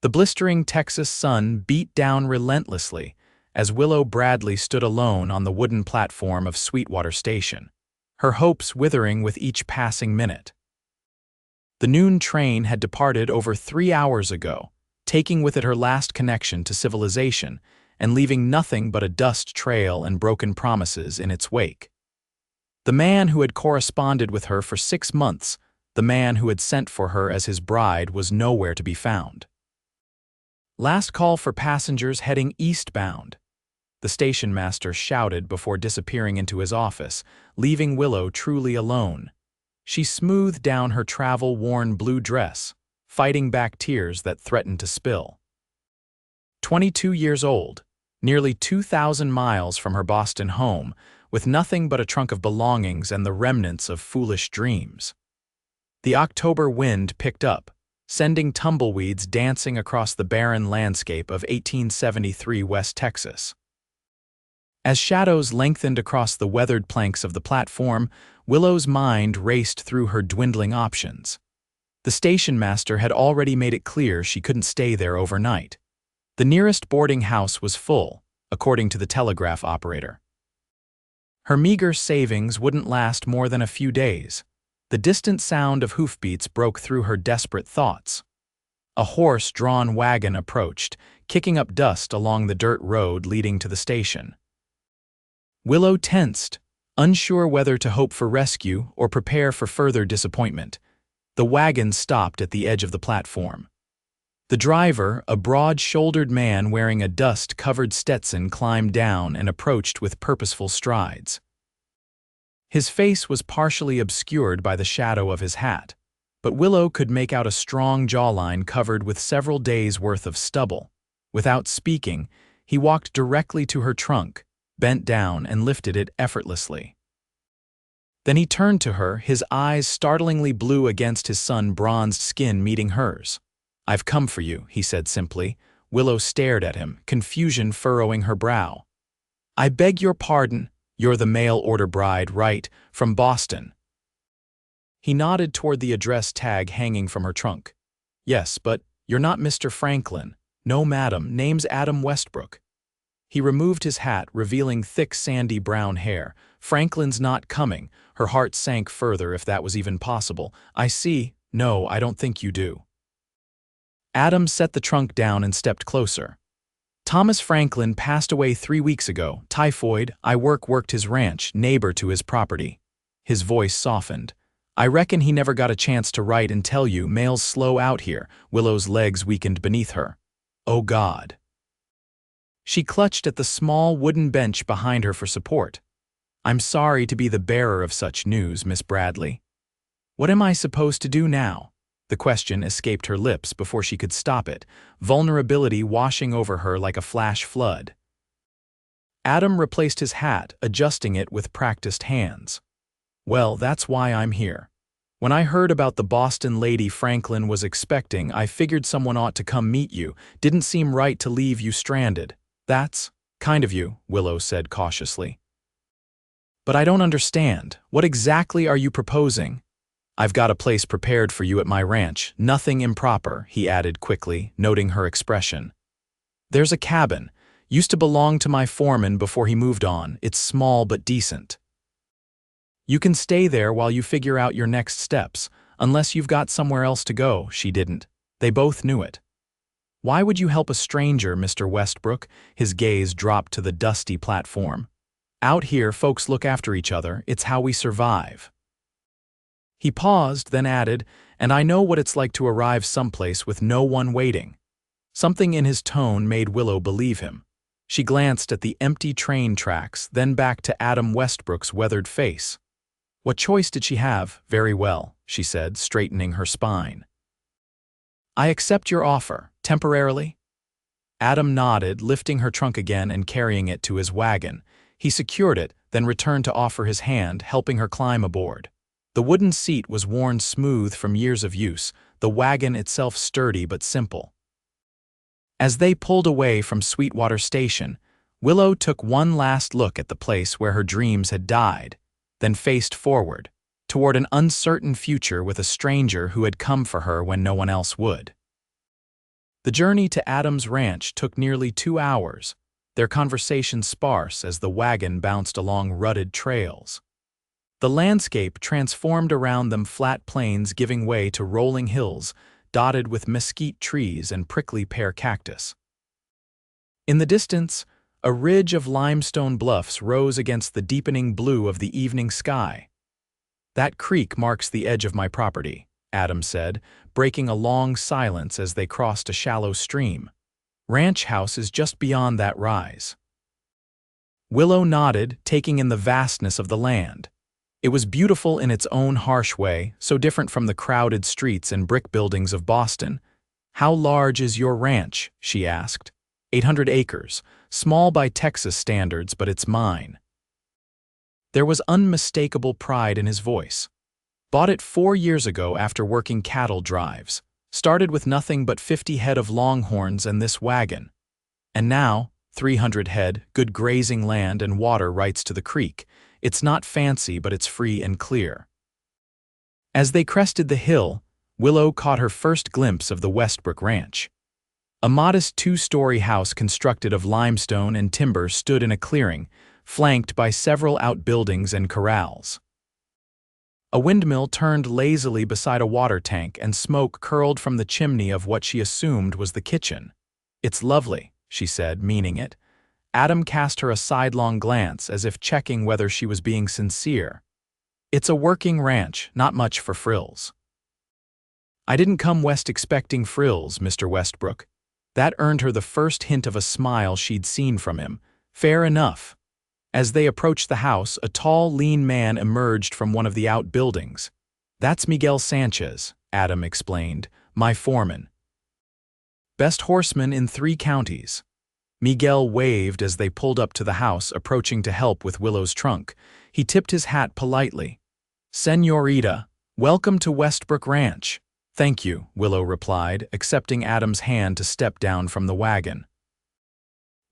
The blistering Texas sun beat down relentlessly as Willow Bradley stood alone on the wooden platform of Sweetwater Station, her hopes withering with each passing minute. The noon train had departed over 3 hours ago, taking with it her last connection to civilization and leaving nothing but a dust trail and broken promises in its wake. The man who had corresponded with her for 6 months, the man who had sent for her as his bride, was nowhere to be found. Last call for passengers heading eastbound, the station master shouted before disappearing into his office, leaving Willow truly alone. She smoothed down her travel-worn blue dress, fighting back tears that threatened to spill. 22 years old, nearly 2,000 miles from her Boston home, with nothing but a trunk of belongings and the remnants of foolish dreams. The October wind picked up, sending tumbleweeds dancing across the barren landscape of 1873 West Texas. As shadows lengthened across the weathered planks of the platform, Willow's mind raced through her dwindling options. The station master had already made it clear she couldn't stay there overnight. The nearest boarding house was full, according to the telegraph operator. Her meager savings wouldn't last more than a few days. The distant sound of hoofbeats broke through her desperate thoughts. A horse-drawn wagon approached, kicking up dust along the dirt road leading to the station. Willow tensed, unsure whether to hope for rescue or prepare for further disappointment. The wagon stopped at the edge of the platform. The driver, a broad-shouldered man wearing a dust-covered Stetson, climbed down and approached with purposeful strides. His face was partially obscured by the shadow of his hat, but Willow could make out a strong jawline covered with several days' worth of stubble. Without speaking, he walked directly to her trunk, bent down and lifted it effortlessly. Then he turned to her, his eyes startlingly blue against his sun-bronzed skin meeting hers. "I've come for you," he said simply. Willow stared at him, confusion furrowing her brow. "I beg your pardon. You're the mail-order bride, right? From Boston." He nodded toward the address tag hanging from her trunk. "Yes, but you're not Mr. Franklin." "No, madam. Name's Adam Westbrook." He removed his hat, revealing thick sandy brown hair. "Franklin's not coming." Her heart sank further, if that was even possible. "I see. No, I don't think you do." Adam set the trunk down and stepped closer. "Thomas Franklin passed away 3 weeks ago. Typhoid. I worked his ranch, neighbor to his property." His voice softened. "I reckon he never got a chance to write and tell you. Mail's slow out here." Willow's legs weakened beneath her. "Oh God." She clutched at the small wooden bench behind her for support. "I'm sorry to be the bearer of such news, Miss Bradley." "What am I supposed to do now?" The question escaped her lips before she could stop it, vulnerability washing over her like a flash flood. Adam replaced his hat, adjusting it with practiced hands. "Well, that's why I'm here. When I heard about the Boston lady Franklin was expecting, I figured someone ought to come meet you. Didn't seem right to leave you stranded." "That's kind of you," Willow said cautiously. "But I don't understand. What exactly are you proposing?" "I've got a place prepared for you at my ranch. Nothing improper," he added quickly, noting her expression. "There's a cabin. Used to belong to my foreman before he moved on. It's small but decent. You can stay there while you figure out your next steps, unless you've got somewhere else to go." She didn't. They both knew it. "Why would you help a stranger, Mr. Westbrook?" His gaze dropped to the dusty platform. "Out here, folks look after each other. It's how we survive." He paused, then added, "And I know what it's like to arrive someplace with no one waiting." Something in his tone made Willow believe him. She glanced at the empty train tracks, then back to Adam Westbrook's weathered face. What choice did she have? "Very well," she said, straightening her spine. "I accept your offer, temporarily." Adam nodded, lifting her trunk again and carrying it to his wagon. He secured it, then returned to offer his hand, helping her climb aboard. The wooden seat was worn smooth from years of use, the wagon itself sturdy but simple. As they pulled away from Sweetwater Station, Willow took one last look at the place where her dreams had died, then faced forward, toward an uncertain future with a stranger who had come for her when no one else would. The journey to Adam's ranch took nearly 2 hours, their conversation sparse as the wagon bounced along rutted trails. The landscape transformed around them, flat plains giving way to rolling hills, dotted with mesquite trees and prickly pear cactus. In the distance, a ridge of limestone bluffs rose against the deepening blue of the evening sky. "That creek marks the edge of my property," Adam said, breaking a long silence as they crossed a shallow stream. "Ranch house is just beyond that rise." Willow nodded, taking in the vastness of the land. It was beautiful in its own harsh way, so different from the crowded streets and brick buildings of Boston. "How large is your ranch?" she asked. 800 acres, small by Texas standards, but it's mine." There was unmistakable pride in his voice. "Bought it 4 years ago after working cattle drives. Started with nothing but 50 head of longhorns and this wagon. And now, 300 head, good grazing land and water rights to the creek. It's not fancy, but it's free and clear." As they crested the hill, Willow caught her first glimpse of the Westbrook Ranch. A modest 2-story house constructed of limestone and timber stood in a clearing, flanked by several outbuildings and corrals. A windmill turned lazily beside a water tank, and smoke curled from the chimney of what she assumed was the kitchen. "It's lovely," she said, meaning it. Adam cast her a sidelong glance as if checking whether she was being sincere. "It's a working ranch, not much for frills." "I didn't come west expecting frills, Mr. Westbrook." That earned her the first hint of a smile she'd seen from him. "Fair enough." As they approached the house, a tall, lean man emerged from one of the outbuildings. "That's Miguel Sanchez," Adam explained, "my foreman. Best horseman in 3 counties. Miguel waved as they pulled up to the house, approaching to help with Willow's trunk. He tipped his hat politely. "Señorita, welcome to Westbrook Ranch." "Thank you," Willow replied, accepting Adam's hand to step down from the wagon.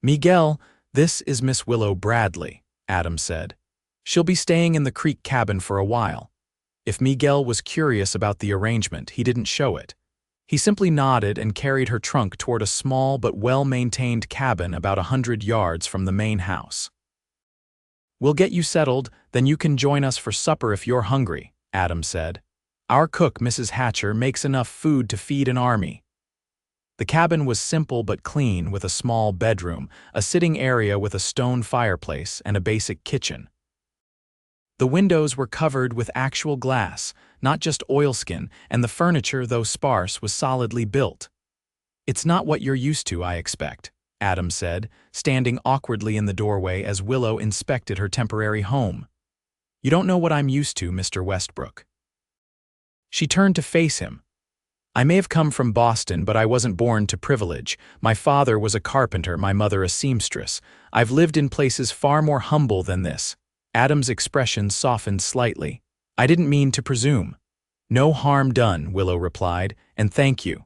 "Miguel, this is Miss Willow Bradley," Adam said. "She'll be staying in the creek cabin for a while." If Miguel was curious about the arrangement, he didn't show it. He simply nodded and carried her trunk toward a small but well-maintained cabin about 100 yards from the main house. "We'll get you settled, then you can join us for supper if you're hungry," Adam said. "Our cook, Mrs. Hatcher, makes enough food to feed an army." The cabin was simple but clean, with a small bedroom, a sitting area with a stone fireplace, and a basic kitchen. The windows were covered with actual glass, not just oilskin, and the furniture, though sparse, was solidly built. "It's not what you're used to, I expect," Adam said, standing awkwardly in the doorway as Willow inspected her temporary home. "You don't know what I'm used to, Mr. Westbrook." She turned to face him. "I may have come from Boston, but I wasn't born to privilege. My father was a carpenter, my mother a seamstress. I've lived in places far more humble than this." Adam's expression softened slightly. "I didn't mean to presume." "No harm done," Willow replied, "and thank you."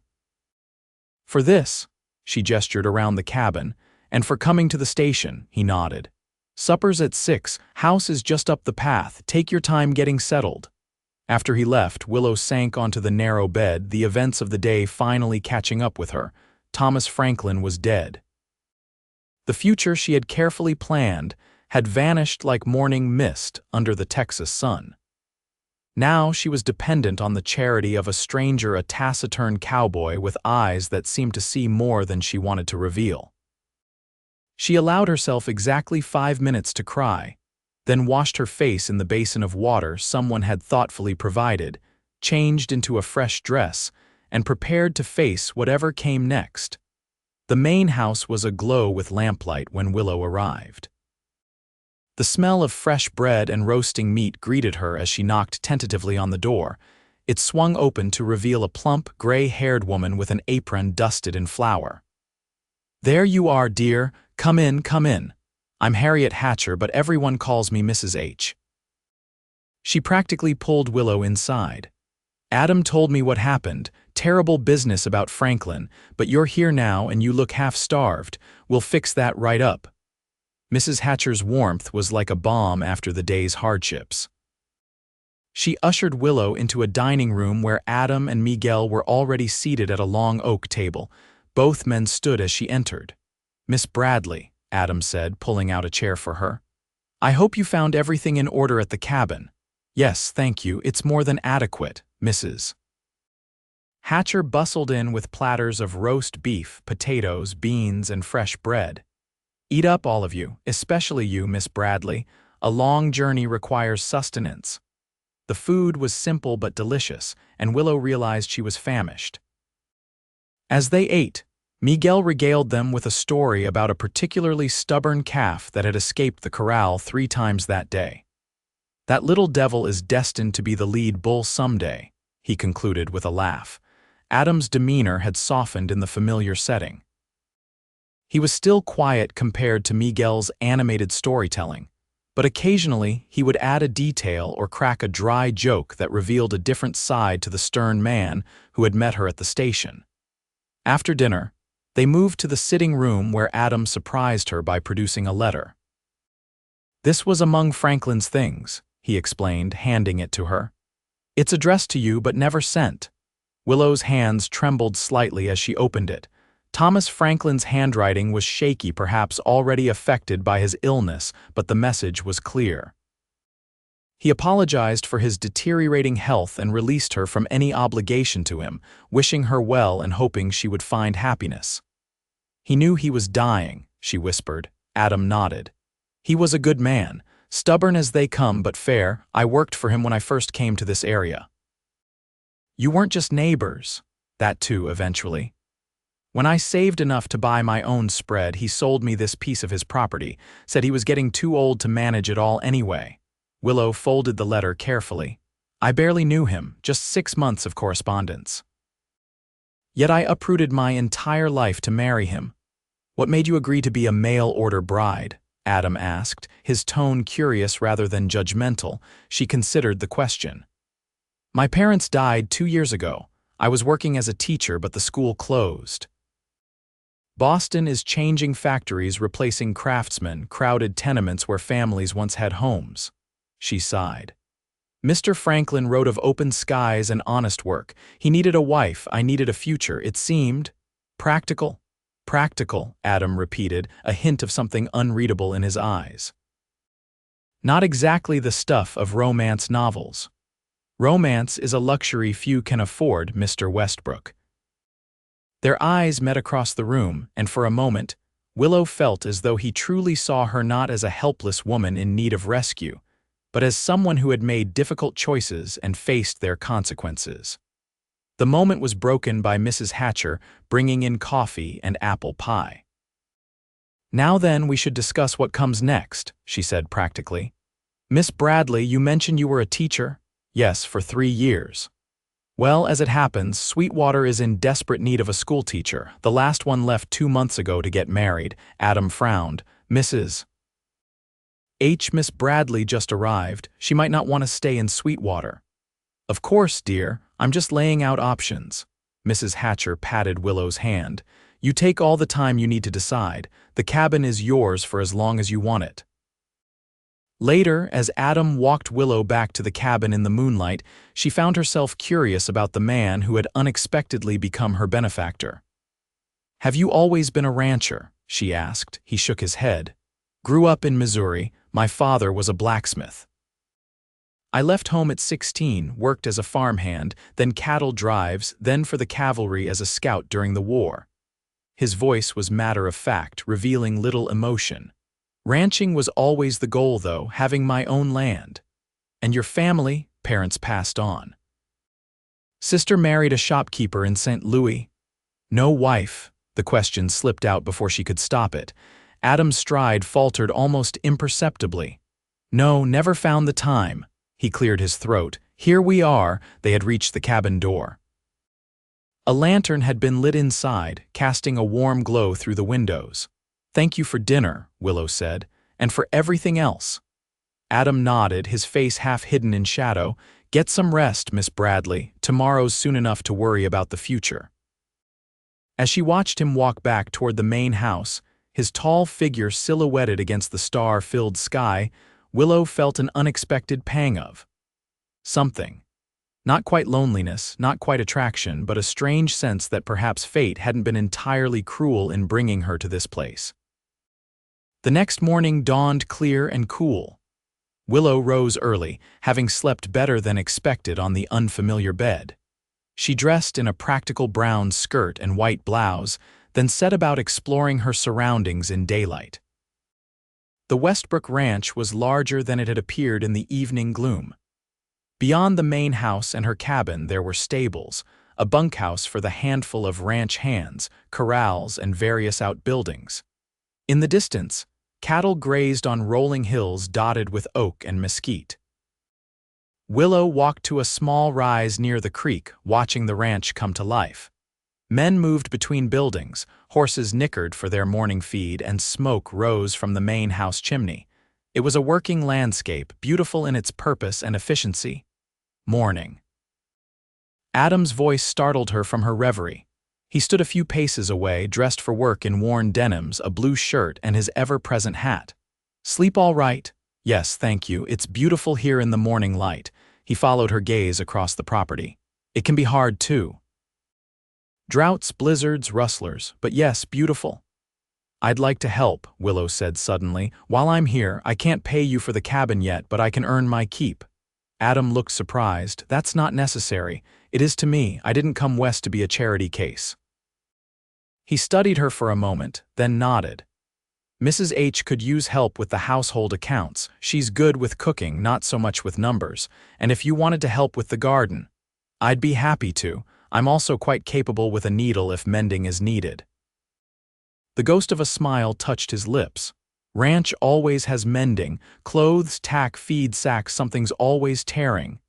"For this," she gestured around the cabin, "and for coming to the station," he nodded. "Supper's at 6, house is just up the path, take your time getting settled." After he left, Willow sank onto the narrow bed, the events of the day finally catching up with her. Thomas Franklin was dead. The future she had carefully planned had vanished like morning mist under the Texas sun. Now she was dependent on the charity of a stranger, a taciturn cowboy with eyes that seemed to see more than she wanted to reveal. She allowed herself exactly 5 minutes to cry, then washed her face in the basin of water someone had thoughtfully provided, changed into a fresh dress, and prepared to face whatever came next. The main house was aglow with lamplight when Willow arrived. The smell of fresh bread and roasting meat greeted her as she knocked tentatively on the door. It swung open to reveal a plump, gray-haired woman with an apron dusted in flour. "There you are, dear. Come in, come in. I'm Harriet Hatcher, but everyone calls me Mrs. H." She practically pulled Willow inside. "Adam told me what happened. Terrible business about Franklin, but you're here now and you look half-starved. We'll fix that right up." Mrs. Hatcher's warmth was like a balm after the day's hardships. She ushered Willow into a dining room where Adam and Miguel were already seated at a long oak table, Both men stood as she entered. "Miss Bradley," Adam said, pulling out a chair for her. "I hope you found everything in order at the cabin." "Yes, thank you, it's more than adequate, Mrs. Hatcher bustled in with platters of roast beef, potatoes, beans, and fresh bread. "Eat up, all of you, especially you, Miss Bradley. A long journey requires sustenance." The food was simple but delicious, and Willow realized she was famished. As they ate, Miguel regaled them with a story about a particularly stubborn calf that had escaped the corral 3 times that day. "That little devil is destined to be the lead bull someday," he concluded with a laugh. Adam's demeanor had softened in the familiar setting. He was still quiet compared to Miguel's animated storytelling, but occasionally he would add a detail or crack a dry joke that revealed a different side to the stern man who had met her at the station. After dinner, they moved to the sitting room where Adam surprised her by producing a letter. "This was among Franklin's things," he explained, handing it to her. "It's addressed to you but never sent." Willow's hands trembled slightly as she opened it. Thomas Franklin's handwriting was shaky, perhaps already affected by his illness, but the message was clear. He apologized for his deteriorating health and released her from any obligation to him, wishing her well and hoping she would find happiness. "He knew he was dying," she whispered. Adam nodded. "He was a good man, stubborn as they come but fair. I worked for him when I first came to this area." "You weren't just neighbors." "That too, eventually. When I saved enough to buy my own spread, he sold me this piece of his property, said he was getting too old to manage it all anyway." Willow folded the letter carefully. "I barely knew him, just 6 months of correspondence. Yet I uprooted my entire life to marry him." "What made you agree to be a mail-order bride?" Adam asked, his tone curious rather than judgmental. She considered the question. "My parents died 2 years ago. I was working as a teacher, but the school closed. Boston is changing, factories replacing craftsmen, crowded tenements where families once had homes." She sighed. "Mr. Franklin wrote of open skies and honest work. He needed a wife, I needed a future. It seemed practical." "Practical," Adam repeated, a hint of something unreadable in his eyes. "Not exactly the stuff of romance novels." "Romance is a luxury few can afford, Mr. Westbrook." Their eyes met across the room, and for a moment, Willow felt as though he truly saw her not as a helpless woman in need of rescue, but as someone who had made difficult choices and faced their consequences. The moment was broken by Mrs. Hatcher bringing in coffee and apple pie. "Now then, we should discuss what comes next," she said practically. "Miss Bradley, you mentioned you were a teacher?" "Yes, for 3 years. Well, as it happens, Sweetwater is in desperate need of a schoolteacher. The last one left 2 months ago to get married." Adam frowned. "Mrs. Miss Bradley just arrived. She might not want to stay in Sweetwater." "Of course, dear. I'm just laying out options." Mrs. Hatcher patted Willow's hand. "You take all the time you need to decide. The cabin is yours for as long as you want it." Later, as Adam walked Willow back to the cabin in the moonlight, she found herself curious about the man who had unexpectedly become her benefactor. "Have you always been a rancher?" she asked. He shook his head. "Grew up in Missouri. My father was a blacksmith. I left home at 16, worked as a farmhand, then cattle drives, then for the cavalry as a scout during the war." His voice was matter-of-fact, revealing little emotion. "Ranching was always the goal, though, having my own land." "And your family?" "Parents passed on. Sister married a shopkeeper in St. Louis." "No wife?" The question slipped out before she could stop it. Adam's stride faltered almost imperceptibly. "No, never found the time." He cleared his throat. "Here we are." They had reached the cabin door. A lantern had been lit inside, casting a warm glow through the windows. "Thank you for dinner," Willow said, "and for everything else." Adam nodded, his face half hidden in shadow. "Get some rest, Miss Bradley. Tomorrow's soon enough to worry about the future." As she watched him walk back toward the main house, his tall figure silhouetted against the star-filled sky, Willow felt an unexpected pang of something. Not quite loneliness, not quite attraction, but a strange sense that perhaps fate hadn't been entirely cruel in bringing her to this place. The next morning dawned clear and cool. Willow rose early, having slept better than expected on the unfamiliar bed. She dressed in a practical brown skirt and white blouse, then set about exploring her surroundings in daylight. The Westbrook ranch was larger than it had appeared in the evening gloom. Beyond the main house and her cabin there were stables, a bunkhouse for the handful of ranch hands, corrals, and various outbuildings. In the distance, cattle grazed on rolling hills dotted with oak and mesquite. Willow walked to a small rise near the creek, watching the ranch come to life. Men moved between buildings, horses nickered for their morning feed, and smoke rose from the main house chimney. It was a working landscape, beautiful in its purpose and efficiency. Morning. Adam's voice startled her from her reverie. He stood a few paces away, dressed for work in worn denims, a blue shirt, and his ever-present hat. "Sleep all right?" "Yes, thank you. It's beautiful here in the morning light." He followed her gaze across the property. "It can be hard, too. Droughts, blizzards, rustlers, but yes, beautiful." "I'd like to help," Willow said suddenly. "While I'm here, I can't pay you for the cabin yet, but I can earn my keep." Adam looked surprised. "That's not necessary. It is to me. I didn't come west to be a charity case." He studied her for a moment, then nodded. "Mrs. H could use help with the household accounts. She's good with cooking, not so much with numbers. And if you wanted to help with the garden, I'd be happy to. I'm also quite capable with a needle if mending is needed." The ghost of a smile touched his lips. "Ranch always has mending. Clothes, tack, feed sacks, something's always tearing."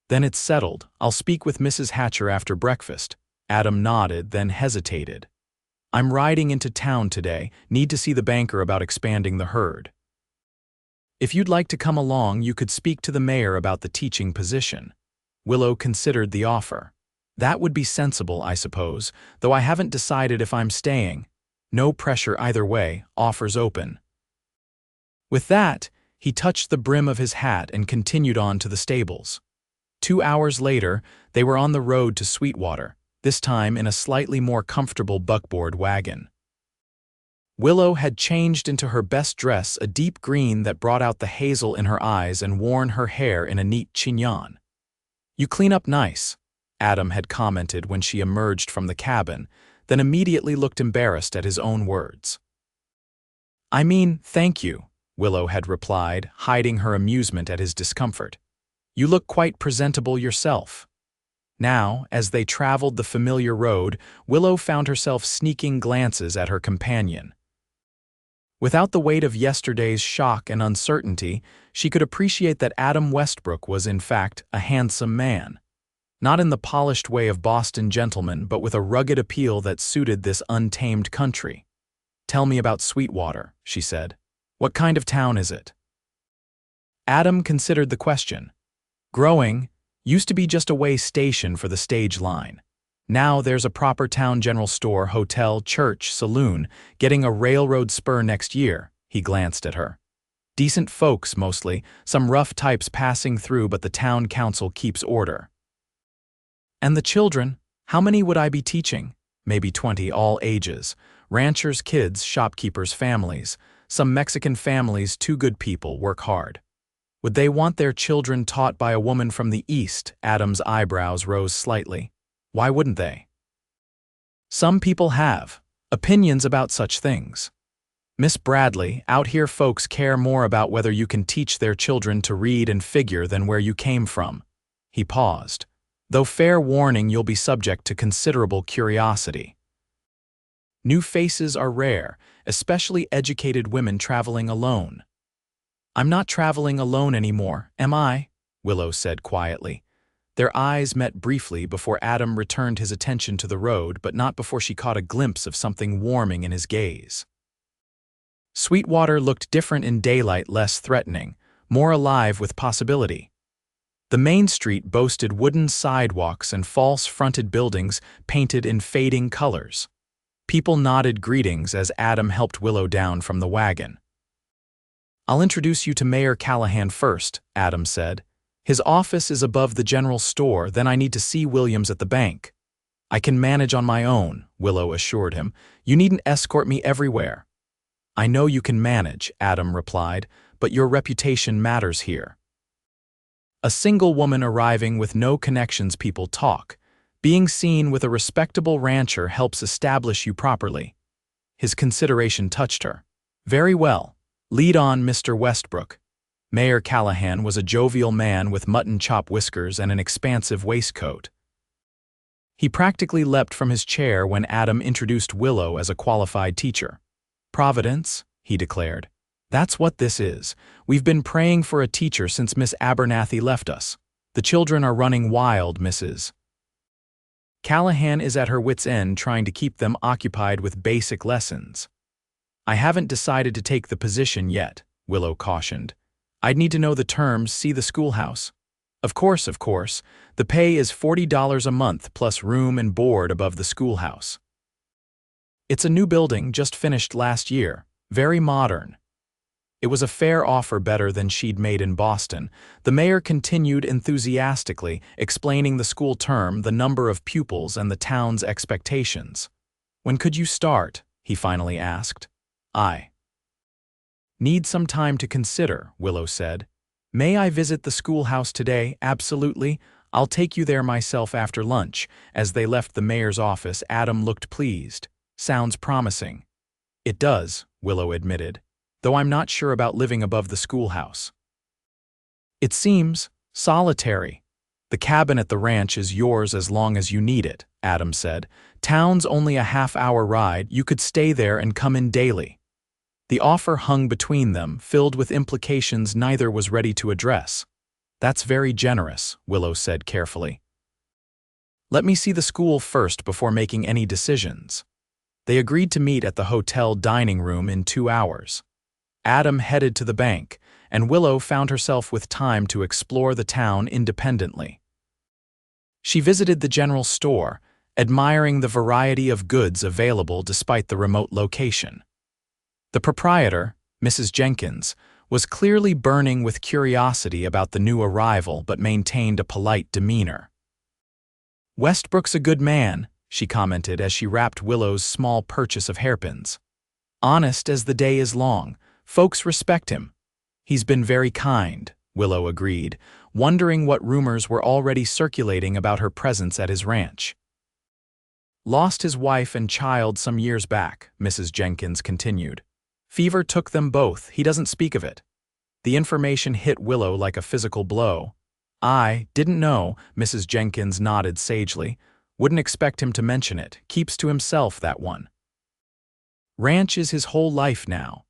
"Then it's settled. I'll speak with Mrs. Hatcher after breakfast." Adam nodded, then hesitated. "I'm riding into town today. Need to see the banker about expanding the herd. If you'd like to come along, you could speak to the mayor about the teaching position." Willow considered the offer. "That would be sensible, I suppose, though I haven't decided if I'm staying. No pressure either way, offers open." With that, he touched the brim of his hat and continued on to the stables. 2 hours later, they were on the road to Sweetwater, this time in a slightly more comfortable buckboard wagon. Willow had changed into her best dress, a deep green that brought out the hazel in her eyes, and worn her hair in a neat chignon. "You clean up nice," Adam had commented when she emerged from the cabin, then immediately looked embarrassed at his own words. "I mean, thank you," Willow had replied, hiding her amusement at his discomfort. "You look quite presentable yourself." Now, as they traveled the familiar road, Willow found herself sneaking glances at her companion. Without the weight of yesterday's shock and uncertainty, she could appreciate that Adam Westbrook was, in fact, a handsome man. Not in the polished way of Boston gentlemen, but with a rugged appeal that suited this untamed country. "Tell me about Sweetwater," she said. "What kind of town is it?" Adam considered the question. "Growing. Used to be just a way station for the stage line. Now there's a proper town general store, hotel, church, saloon, getting a railroad spur next year." He glanced at her. "Decent folks, mostly, some rough types passing through, but the town council keeps order." "And the children? How many would I be teaching?" "Maybe 20, all ages. Ranchers' kids, shopkeepers' families. Some Mexican families, too good people, work hard." "Would they want their children taught by a woman from the East?" Adam's eyebrows rose slightly. "Why wouldn't they?" "Some people have opinions about such things. Miss Bradley, out here folks care more about whether you can teach their children to read and figure than where you came from." He paused. "Though fair warning, you'll be subject to considerable curiosity. New faces are rare, especially educated women traveling alone." "I'm not traveling alone anymore, am I?" Willow said quietly. Their eyes met briefly before Adam returned his attention to the road, but not before she caught a glimpse of something warming in his gaze. Sweetwater looked different in daylight, less threatening, more alive with possibility. The main street boasted wooden sidewalks and false-fronted buildings painted in fading colors. People nodded greetings as Adam helped Willow down from the wagon. "I'll introduce you to Mayor Callahan first," Adam said. His office is above the general store, then I need to see Williams at the bank. I can manage on my own, Willow assured him. You needn't escort me everywhere. I know you can manage, Adam replied, but your reputation matters here. A single woman arriving with no connections, people talk. Being seen with a respectable rancher helps establish you properly. His consideration touched her. Very well. Lead on, Mr. Westbrook. Mayor Callahan was a jovial man with mutton chop whiskers and an expansive waistcoat. He practically leapt from his chair when Adam introduced Willow as a qualified teacher. Providence, he declared. That's what this is. We've been praying for a teacher since Miss Abernathy left us. The children are running wild, Mrs. Callahan is at her wits' end trying to keep them occupied with basic lessons. I haven't decided to take the position yet, Willow cautioned. I'd need to know the terms, see the schoolhouse. Of course. The pay is $40 a month plus room and board above the schoolhouse. It's a new building, just finished last year. Very modern. It was a fair offer, better than she'd made in Boston. The mayor continued enthusiastically, explaining the school term, the number of pupils, and the town's expectations. When could you start? He finally asked. I need some time to consider, Willow said. May I visit the schoolhouse today? Absolutely. I'll take you there myself after lunch. As they left the mayor's office, Adam looked pleased. Sounds promising. It does, Willow admitted, though I'm not sure about living above the schoolhouse. It seems solitary. The cabin at the ranch is yours as long as you need it, Adam said. Town's only a half-hour ride. You could stay there and come in daily. The offer hung between them, filled with implications neither was ready to address. That's very generous, Willow said carefully. Let me see the school first before making any decisions. They agreed to meet at the hotel dining room in 2 hours. Adam headed to the bank, and Willow found herself with time to explore the town independently. She visited the general store, admiring the variety of goods available despite the remote location. The proprietor, Mrs. Jenkins, was clearly burning with curiosity about the new arrival but maintained a polite demeanor. Westbrook's a good man, she commented as she wrapped Willow's small purchase of hairpins. Honest as the day is long, folks respect him. He's been very kind, Willow agreed, wondering what rumors were already circulating about her presence at his ranch. Lost his wife and child some years back, Mrs. Jenkins continued. Fever took them both. He doesn't speak of it. The information hit Willow like a physical blow. I didn't know, Mrs. Jenkins nodded sagely. Wouldn't expect him to mention it. Keeps to himself, that one. Ranch is his whole life now.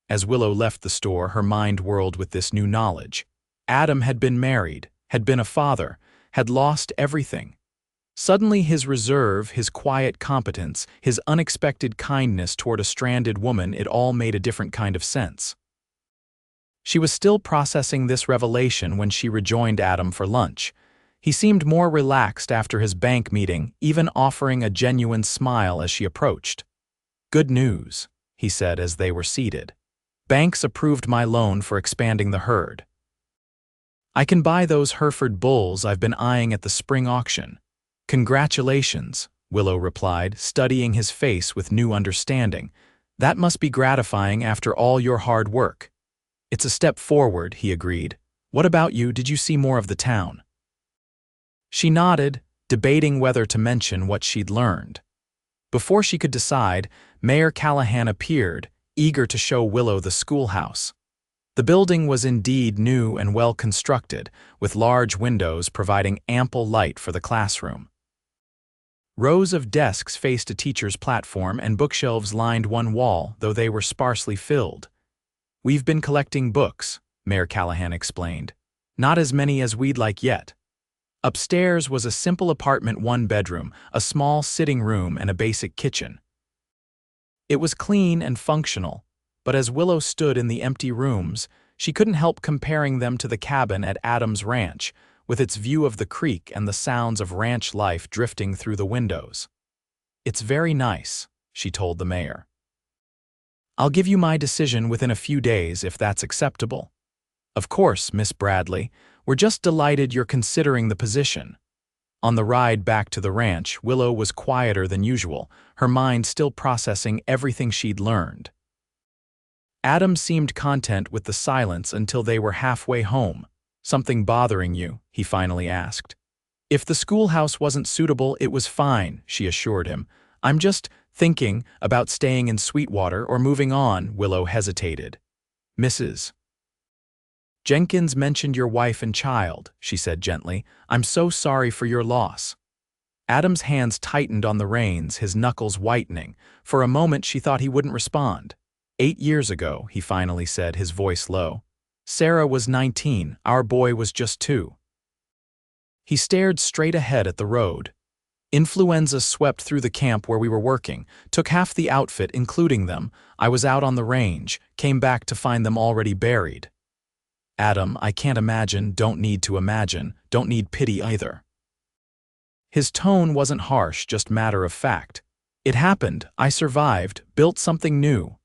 As Willow left the store, her mind whirled with this new knowledge. Adam had been married, had been a father, had lost everything. Suddenly his reserve, his quiet competence, his unexpected kindness toward a stranded woman, it all made a different kind of sense. She was still processing this revelation when she rejoined Adam for lunch. He seemed more relaxed after his bank meeting, even offering a genuine smile as she approached. Good news, he said as they were seated. Banks approved my loan for expanding the herd. I can buy those Hereford bulls I've been eyeing at the spring auction. Congratulations, Willow replied, studying his face with new understanding. That must be gratifying after all your hard work. It's a step forward, he agreed. What about you? Did you see more of the town? She nodded, debating whether to mention what she'd learned. Before she could decide, Mayor Callahan appeared, eager to show Willow the schoolhouse. The building was indeed new and well constructed, with large windows providing ample light for the classroom. Rows of desks faced a teacher's platform and bookshelves lined one wall, though they were sparsely filled. We've been collecting books, Mayor Callahan explained. Not as many as we'd like yet. Upstairs was a simple apartment, 1 bedroom, a small sitting room, and a basic kitchen. It was clean and functional, but as Willow stood in the empty rooms, she couldn't help comparing them to the cabin at Adam's ranch, with its view of the creek and the sounds of ranch life drifting through the windows. It's very nice, she told the mayor. I'll give you my decision within a few days if that's acceptable. "Of course, Miss Bradley. We're just delighted you're considering the position." On the ride back to the ranch, Willow was quieter than usual, her mind still processing everything she'd learned. Adam seemed content with the silence until they were halfway home. "Something bothering you?" he finally asked. "If the schoolhouse wasn't suitable, it was fine," she assured him. "I'm just thinking about staying in Sweetwater or moving on." Willow hesitated. "Mrs. Jenkins mentioned your wife and child," she said gently. "I'm so sorry for your loss." Adam's hands tightened on the reins, his knuckles whitening. For a moment she thought he wouldn't respond. 8 years ago," he finally said, his voice low. "Sarah was 19, our boy was just 2. He stared straight ahead at the road. "Influenza swept through the camp where we were working, took half the outfit including them. I was out on the range, came back to find them already buried." "Adam, I can't imagine, don't need to imagine, don't need pity either." His tone wasn't harsh, just matter of fact. "It happened, I survived, built something new."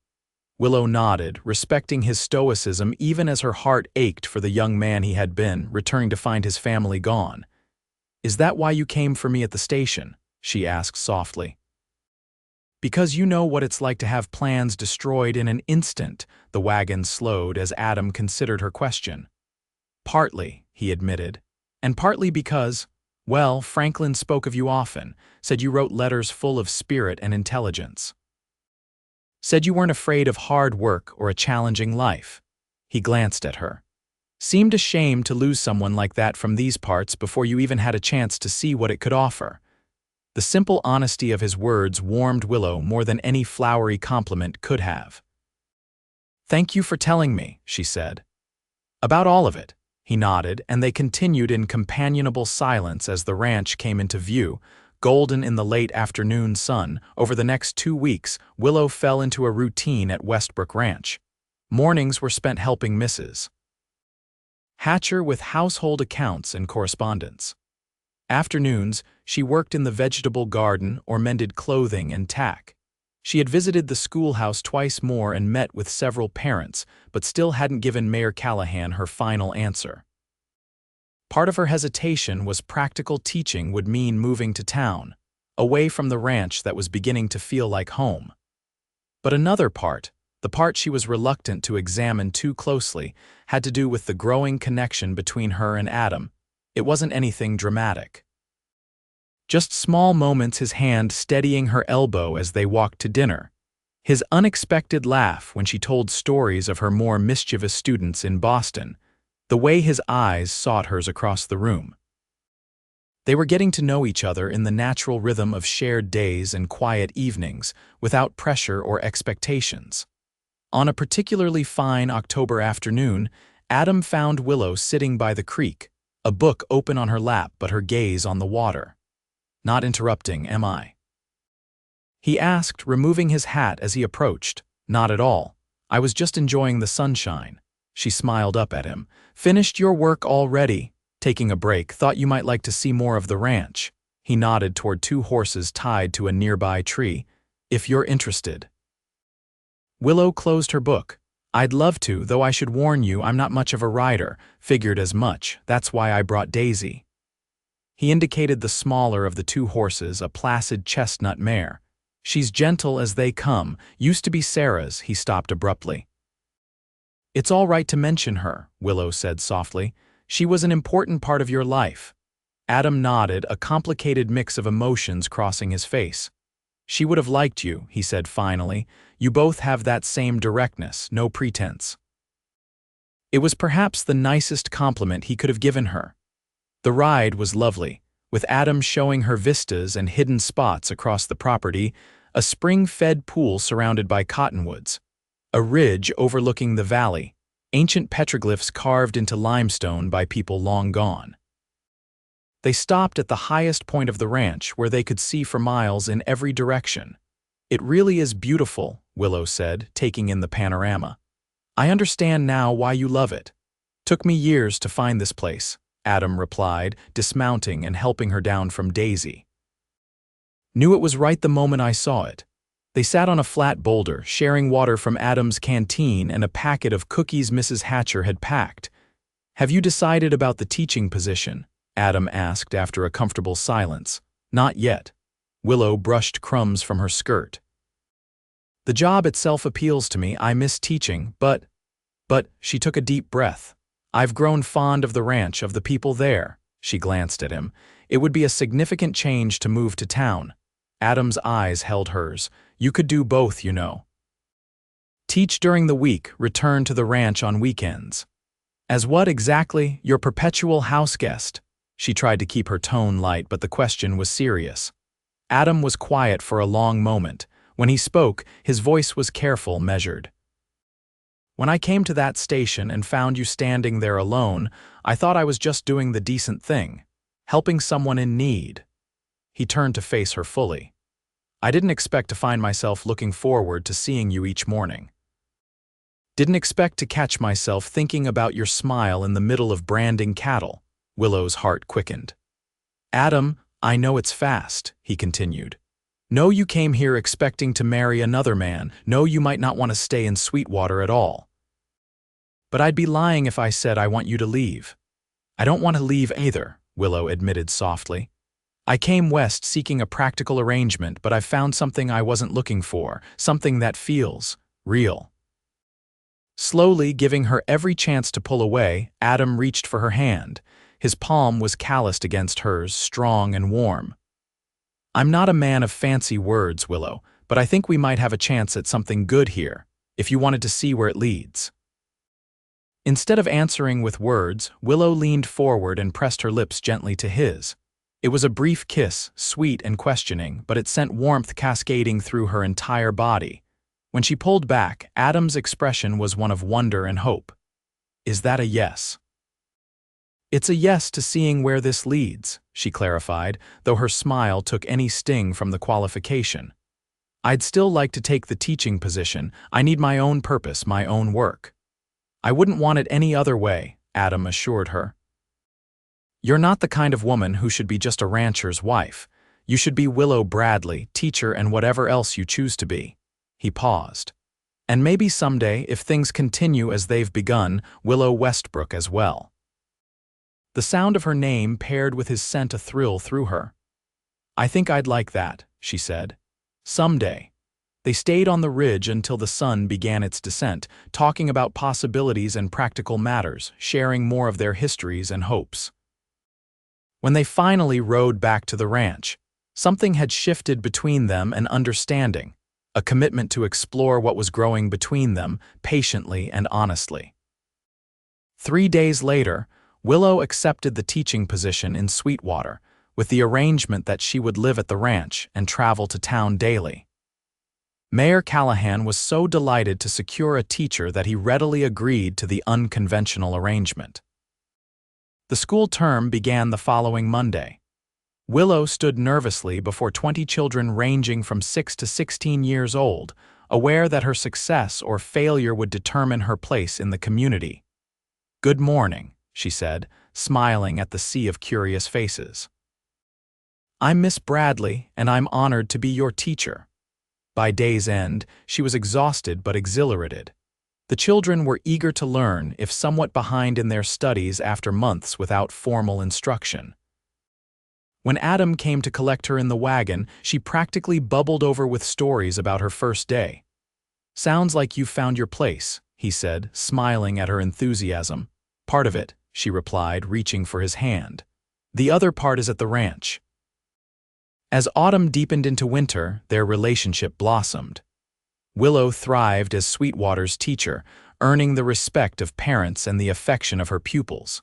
Willow nodded, respecting his stoicism even as her heart ached for the young man he had been, returning to find his family gone. "Is that why you came for me at the station?" she asked softly. "Because you know what it's like to have plans destroyed in an instant." The wagon slowed as Adam considered her question. "Partly," he admitted. "And partly because, well, Franklin spoke of you often, said you wrote letters full of spirit and intelligence. Said you weren't afraid of hard work or a challenging life." He glanced at her. "Seemed ashamed to lose someone like that from these parts before you even had a chance to see what it could offer." The simple honesty of his words warmed Willow more than any flowery compliment could have. "Thank you for telling me," she said. "About all of it." He nodded, and they continued in companionable silence as the ranch came into view, golden in the late afternoon sun. Over the next 2 weeks, Willow fell into a routine at Westbrook Ranch. Mornings were spent helping Mrs. Hatcher with household accounts and correspondence. Afternoons, she worked in the vegetable garden or mended clothing and tack. She had visited the schoolhouse twice more and met with several parents, but still hadn't given Mayor Callahan her final answer. Part of her hesitation was practical teaching would mean moving to town, away from the ranch that was beginning to feel like home. But another part, the part she was reluctant to examine too closely, had to do with the growing connection between her and Adam. It wasn't anything dramatic. Just small moments, his hand steadying her elbow as they walked to dinner. His unexpected laugh when she told stories of her more mischievous students in Boston. The way his eyes sought hers across the room. They were getting to know each other in the natural rhythm of shared days and quiet evenings, without pressure or expectations. On a particularly fine October afternoon, Adam found Willow sitting by the creek, a book open on her lap but her gaze on the water. "Not interrupting, am I?" he asked, removing his hat as he approached. "Not at all. I was just enjoying the sunshine." She smiled up at him. "Finished your work already?" "Taking a break, thought you might like to see more of the ranch." He nodded toward 2 horses tied to a nearby tree. "If you're interested." Willow closed her book. "I'd love to, though I should warn you I'm not much of a rider. Figured as much, that's why I brought Daisy." He indicated the smaller of the 2 horses, a placid chestnut mare. "She's gentle as they come, used to be Sarah's." He stopped abruptly. "It's all right to mention her," Willow said softly. "She was an important part of your life." Adam nodded, a complicated mix of emotions crossing his face. "She would have liked you," he said finally. "You both have that same directness, no pretense." It was perhaps the nicest compliment he could have given her. The ride was lovely, with Adam showing her vistas and hidden spots across the property, a spring-fed pool surrounded by cottonwoods, a ridge overlooking the valley, ancient petroglyphs carved into limestone by people long gone. They stopped at the highest point of the ranch, where they could see for miles in every direction. "It really is beautiful," Willow said, taking in the panorama. "I understand now why you love it." "Took me years to find this place," Adam replied, dismounting and helping her down from Daisy. "Knew it was right the moment I saw it." They sat on a flat boulder, sharing water from Adam's canteen and a packet of cookies Mrs. Hatcher had packed. "Have you decided about the teaching position?" Adam asked after a comfortable silence. "Not yet." Willow brushed crumbs from her skirt. "The job itself appeals to me. I miss teaching, but she took a deep breath. "I've grown fond of the ranch, of the people there." She glanced at him. "It would be a significant change to move to town." Adam's eyes held hers. "You could do both, you know. Teach during the week, return to the ranch on weekends." "As what exactly? Your perpetual house guest?" She tried to keep her tone light, but the question was serious. Adam was quiet for a long moment. When he spoke, his voice was careful, measured. "When I came to that station and found you standing there alone, I thought I was just doing the decent thing, helping someone in need." He turned to face her fully. "I didn't expect to find myself looking forward to seeing you each morning. Didn't expect to catch myself thinking about your smile in the middle of branding cattle." Willow's heart quickened. "Adam, I know it's fast," he continued. "No, you came here expecting to marry another man. No, you might not want to stay in Sweetwater at all. But I'd be lying if I said I want you to leave." "I don't want to leave either," Willow admitted softly. "I came west seeking a practical arrangement, but I've found something I wasn't looking for, something that feels real." Slowly, giving her every chance to pull away, Adam reached for her hand. His palm was calloused against hers, strong and warm. "I'm not a man of fancy words, Willow, but I think we might have a chance at something good here, if you wanted to see where it leads." Instead of answering with words, Willow leaned forward and pressed her lips gently to his. It was a brief kiss, sweet and questioning, but it sent warmth cascading through her entire body. When she pulled back, Adam's expression was one of wonder and hope. "Is that a yes?" "It's a yes to seeing where this leads," she clarified, though her smile took any sting from the qualification. "I'd still like to take the teaching position. I need my own purpose, my own work." "I wouldn't want it any other way," Adam assured her. "You're not the kind of woman who should be just a rancher's wife. You should be Willow Bradley, teacher and whatever else you choose to be." He paused. "And maybe someday, if things continue as they've begun, Willow Westbrook as well." The sound of her name paired with his sent a thrill through her. "I think I'd like that," she said. "Someday." They stayed on the ridge until the sun began its descent, talking about possibilities and practical matters, sharing more of their histories and hopes. When they finally rode back to the ranch, something had shifted between them, an understanding, a commitment to explore what was growing between them, patiently and honestly. 3 days later, Willow accepted the teaching position in Sweetwater, with the arrangement that she would live at the ranch and travel to town daily. Mayor Callahan was so delighted to secure a teacher that he readily agreed to the unconventional arrangement. The school term began the following Monday. Willow stood nervously before 20 children ranging from 6 to 16 years old, aware that her success or failure would determine her place in the community. "Good morning," she said, smiling at the sea of curious faces. "I'm Miss Bradley, and I'm honored to be your teacher." By day's end, she was exhausted but exhilarated. The children were eager to learn, if somewhat behind in their studies after months without formal instruction. When Adam came to collect her in the wagon, she practically bubbled over with stories about her first day. "Sounds like you've found your place," he said, smiling at her enthusiasm. "Part of it," she replied, reaching for his hand. "The other part is at the ranch." As autumn deepened into winter, their relationship blossomed. Willow thrived as Sweetwater's teacher, earning the respect of parents and the affection of her pupils.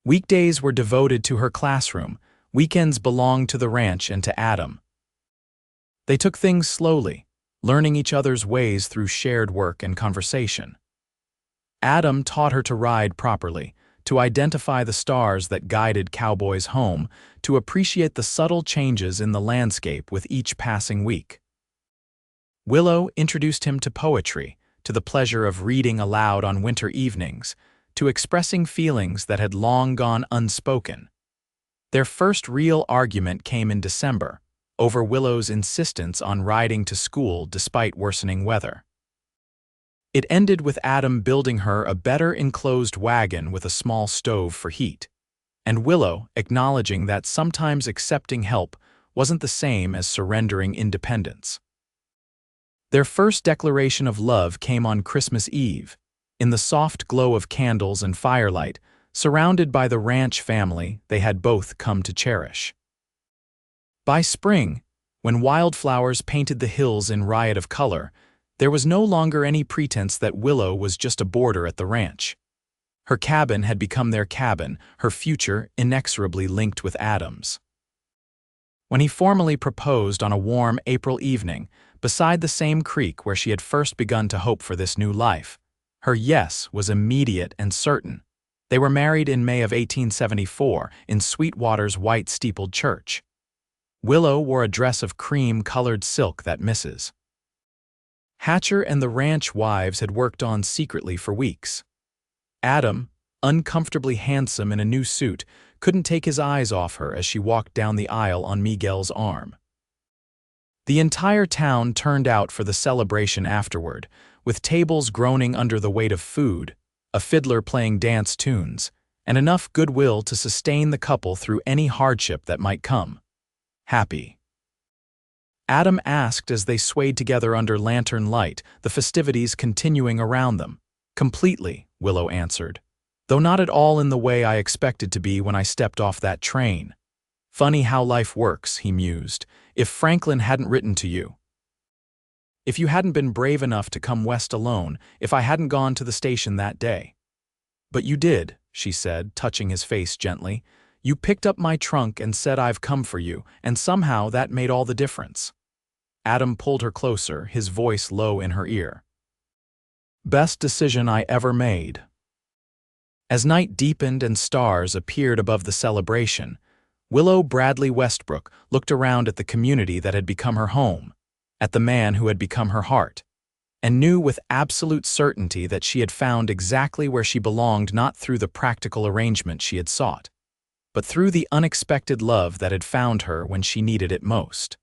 Weekdays were devoted to her classroom, weekends belonged to the ranch and to Adam. They took things slowly, learning each other's ways through shared work and conversation. Adam taught her to ride properly, to identify the stars that guided Cowboy's home, to appreciate the subtle changes in the landscape with each passing week. Willow introduced him to poetry, to the pleasure of reading aloud on winter evenings, to expressing feelings that had long gone unspoken. Their first real argument came in December, over Willow's insistence on riding to school despite worsening weather. It ended with Adam building her a better enclosed wagon with a small stove for heat, and Willow acknowledging that sometimes accepting help wasn't the same as surrendering independence. Their first declaration of love came on Christmas Eve, in the soft glow of candles and firelight, surrounded by the ranch family they had both come to cherish. By spring, when wildflowers painted the hills in riot of color, there was no longer any pretense that Willow was just a boarder at the ranch. Her cabin had become their cabin, her future inexorably linked with Adam's. When he formally proposed on a warm April evening, beside the same creek where she had first begun to hope for this new life, her yes was immediate and certain. They were married in May of 1874 in Sweetwater's white steepled church. Willow wore a dress of cream-colored silk that Mrs. Hatcher and the ranch wives had worked on secretly for weeks. Adam, uncomfortably handsome in a new suit, couldn't take his eyes off her as she walked down the aisle on Miguel's arm. The entire town turned out for the celebration afterward, with tables groaning under the weight of food, a fiddler playing dance tunes, and enough goodwill to sustain the couple through any hardship that might come. Happy. Adam asked as they swayed together under lantern light, the festivities continuing around them. Completely, Willow answered, though not at all in the way I expected to be when I stepped off that train. Funny how life works, he mused. If Franklin hadn't written to you. If you hadn't been brave enough to come west alone, if I hadn't gone to the station that day. But you did, she said, touching his face gently. You picked up my trunk and said I've come for you, and somehow that made all the difference. Adam pulled her closer, his voice low in her ear. Best decision I ever made. As night deepened and stars appeared above the celebration, Willow Bradley Westbrook looked around at the community that had become her home, at the man who had become her heart, and knew with absolute certainty that she had found exactly where she belonged, not through the practical arrangement she had sought, but through the unexpected love that had found her when she needed it most.